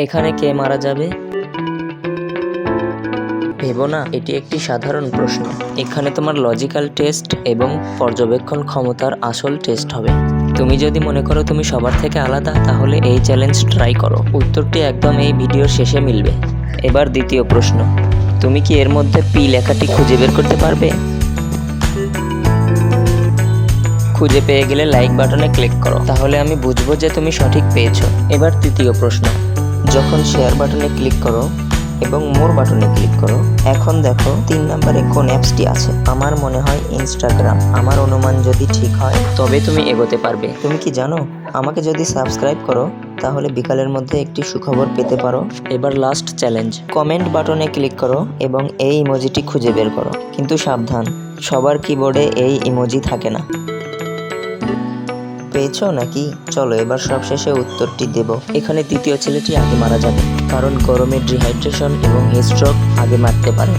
এখানে কে মারা যাবে? ভেবো না, এটি একটি সাধারণ প্রশ্ন। এখানে তোমার লজিক্যাল টেস্ট এবং পর্যবেক্ষণ ক্ষমতার আসল টেস্ট হবে। তুমি যদি মনে করো তুমি সবার থেকে আলাদা, তাহলে এই চ্যালেঞ্জ ট্রাই করো। উত্তরটি একদম এই ভিডিওর শেষে মিলবে। এবার দ্বিতীয় প্রশ্ন, তুমি কি এর মধ্যে পি লেখাটি খুঁজে বের করতে পারবে? খুঁজে পেয়ে গেলে লাইক বাটনে ক্লিক করো, তাহলে আমি বুঝবো যে তুমি সঠিক পেয়েছো। এবার তৃতীয় প্রশ্ন, যখন শেয়ার বাটনে ক্লিক করো এবং মোর বাটনে ক্লিক করো, এখন দেখো 3 নম্বরে কোন অ্যাপসটি আছে। আমার মনে হয় ইনস্টাগ্রাম। আমার অনুমান যদি ঠিক হয় তবে তুমি এগোতে পারবে। তুমি কি জানো, আমাকে যদি সাবস্ক্রাইব করো তাহলে বিকালের মধ্যে একটি সুখবর পেতে পারো। এবার লাস্ট চ্যালেঞ্জ, কমেন্ট বাটনে ক্লিক করো এবং এই ইমোজিটি খুঁজে বের করো। কিন্তু সাবধান, সবার কিবোর্ডে এই ইমোজি থাকে না। পেয়েছো নাকি? চলো এবার সবশেষে উত্তরটি দেব। এখানে তৃতীয় ছেলেটি আগে মারা যাবে, কারণ গরমে ডিহাইড্রেশন এবং হিটস্ট্রোক আগে মারতে পারে।